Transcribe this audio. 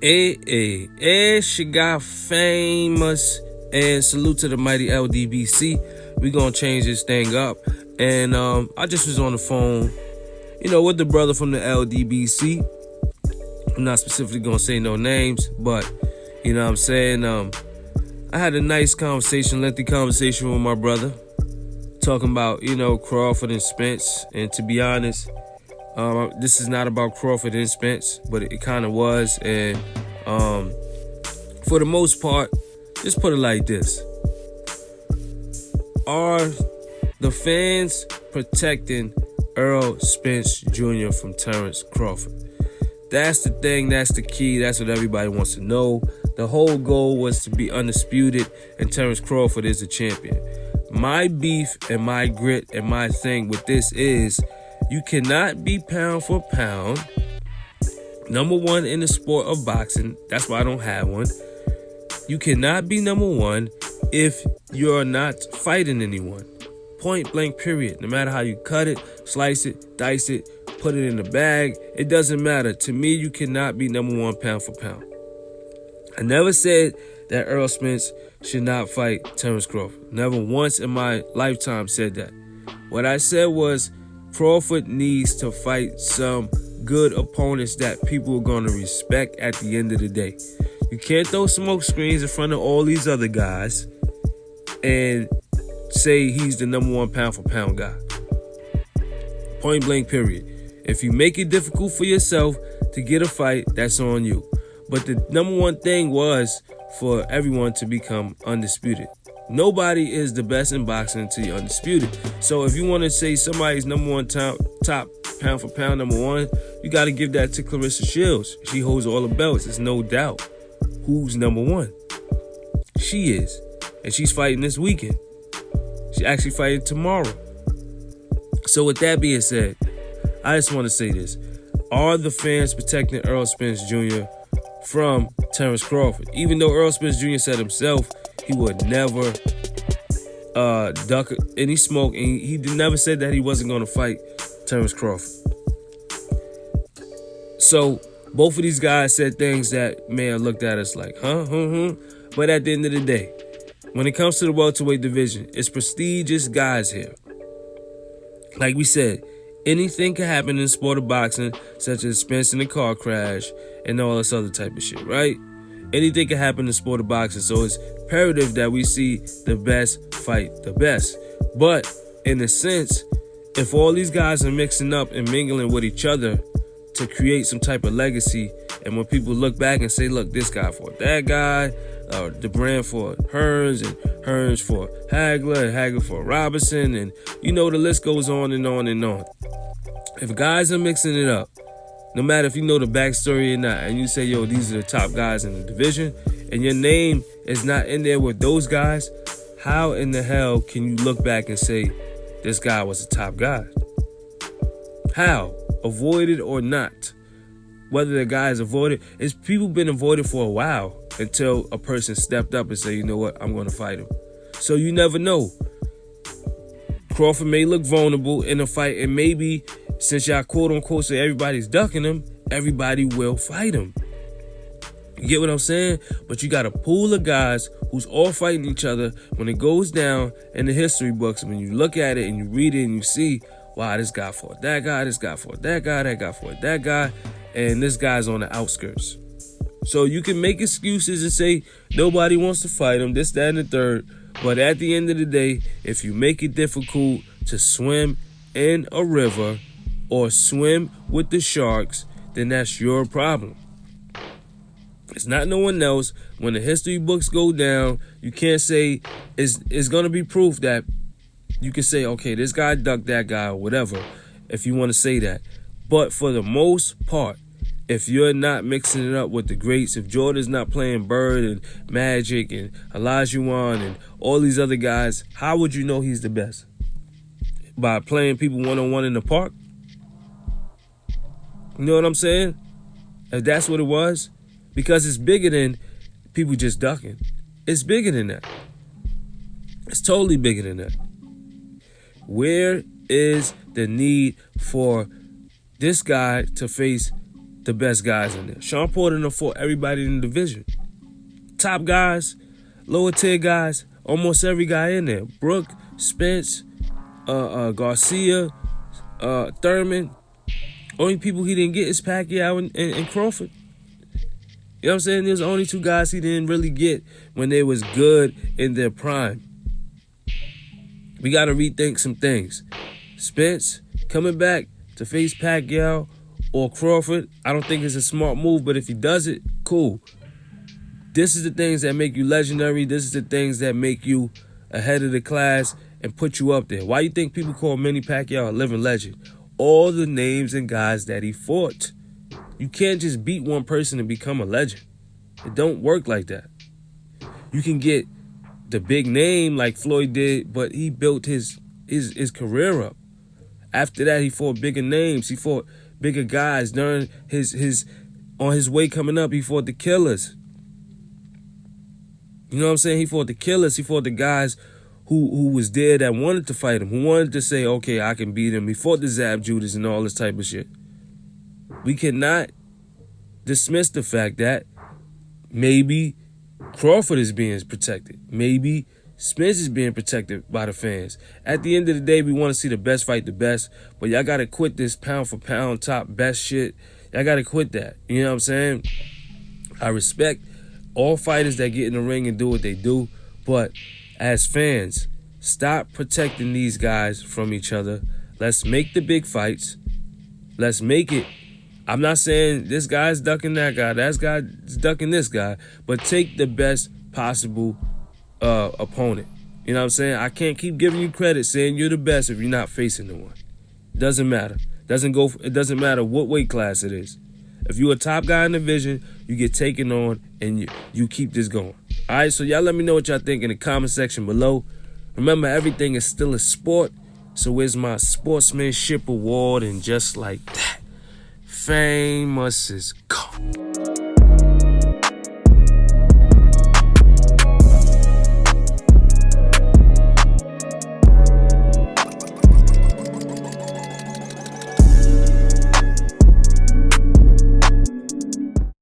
It's your guy Famous, and salute to the mighty LDBC. We gonna change this thing up, and I just was on the phone, with the brother from the LDBC. I'm not specifically gonna say no names, but you know what I'm saying. I had a nice conversation, lengthy conversation with my brother, talking about Crawford and Spence. And to be honest, this is not about Crawford and Spence, but it kind of was. And for the most part, just put it like this: are the fans protecting Earl Spence Jr. from Terrence Crawford? That's the thing. That's the key. That's what everybody wants to know. The whole goal was to be undisputed, and Terrence Crawford is the champion. My beef and my grit and my thing with this is, you cannot be pound for pound number one in the sport of boxing. That's why I don't have one. You cannot be number one if you're not fighting anyone. Point blank, period. No matter how you cut it, slice it, dice it, put it in the bag, it doesn't matter. To me, you cannot be number one pound for pound. I never said that Earl Spence should not fight Terrence Crawford. Never once in my lifetime said that. What I said was, Crawford needs to fight some good opponents that people are going to respect at the end of the day. You can't throw smoke screens in front of all these other guys and say he's the number one pound for pound guy. Point blank, period. If you make it difficult for yourself to get a fight, that's on you. But the number one thing was for everyone to become undisputed. Nobody is the best in boxing until you're undisputed. So if you want to say somebody's number one top pound for pound number one, you got to give that to Clarissa Shields. She holds all the belts. There's no doubt who's number one. She is. And she's fighting this weekend. She's actually fighting tomorrow. So with that being said, I just want to say this. Are the fans protecting Earl Spence Jr. from Terrence Crawford? Even though Earl Spence Jr. said himself he would never duck any smoke, and he never said that he wasn't going to fight Terrence Crawford. So both of these guys said things that may have looked at us like, But at the end of the day, when it comes to the welterweight division, it's prestigious guys here. Like we said, anything can happen in the sport of boxing, such as Spence in a car crash and all this other type of shit, right? Anything can happen in the sport of boxing, so it's imperative that we see the best fight the best. But in a sense, if all these guys are mixing up and mingling with each other to create some type of legacy, and when people look back and say, look, this guy fought that guy, the brand for Hearns, and Hearns for Hagler, and Hagler for Robinson, and the list goes on and on and on. If guys are mixing it up, no matter if you know the backstory or not, and you say, yo, these are the top guys in the division, and your name is not in there with those guys, how in the hell can you look back and say this guy was a top guy? How? Avoided or not? Whether the guy is avoided, it's people been avoided for a while until a person stepped up and said, you know what, I'm going to fight him. So you never know. Crawford may look vulnerable in a fight, and maybe since y'all quote unquote say everybody's ducking him, everybody will fight him. You get what I'm saying? But you got a pool of guys who's all fighting each other. When it goes down in the history books, when you look at it and you read it and you see, wow, this guy fought that guy, this guy fought that guy, that guy fought that guy, and this guy's on the outskirts. So you can make excuses and say nobody wants to fight him, this, that, and the third. But at the end of the day, if you make it difficult to swim in a river or swim with the sharks, then that's your problem. It's not no one else. When the history books go down, you can't say it's going to be proof that you can say, okay, this guy ducked that guy or whatever, if you want to say that. But for the most part, if you're not mixing it up with the greats, if Jordan's not playing Bird and Magic and Olajuwon and all these other guys, how would you know he's the best? By playing people one-on-one in the park? You know what I'm saying? If that's what it was. Because it's bigger than people just ducking. It's bigger than that. It's totally bigger than that. Where is the need for this guy to face the best guys in there. Sean Porter done fought everybody in the division. Top guys, lower tier guys, almost every guy in there. Brooke, Spence, Garcia, Thurman. Only people he didn't get is Pacquiao and Crawford. You know what I'm saying? There's only two guys he didn't really get when they was good in their prime. We got to rethink some things. Spence coming back to face Pacquiao or Crawford, I don't think it's a smart move, but if he does it, cool. This is the things that make you legendary. This is the things that make you ahead of the class and put you up there. Why you think people call Manny Pacquiao a living legend? All the names and guys that he fought. You can't just beat one person and become a legend. It don't work like that. You can get the big name like Floyd did, but he built his career up. After that, he fought bigger names. He fought bigger guys. During on his way coming up, he fought the killers. You know what I'm saying? He fought the killers. He fought the guys who was there that wanted to fight him, who wanted to say, okay, I can beat him. He fought the Zab Judas and all this type of shit. We cannot dismiss the fact that maybe Crawford is being protected. Maybe Spence is being protected by the fans. At the end of the day, we want to see the best fight the best, but y'all got to quit this pound for pound top best shit. Y'all got to quit that. You know what I'm saying? I respect all fighters that get in the ring and do what they do, but as fans, stop protecting these guys from each other. Let's make the big fights. Let's make it. I'm not saying this guy's ducking that guy, that guy's ducking this guy, but take the best possible opponent. You know what I'm saying? I can't keep giving you credit saying you're the best if you're not facing the one. Doesn't matter. It doesn't matter what weight class it is. If you're a top guy in the division, you get taken on and you keep this going. All right, so y'all let me know what y'all think in the comment section below. Remember, everything is still a sport. So where's my sportsmanship award? And just like that, Famous is gone.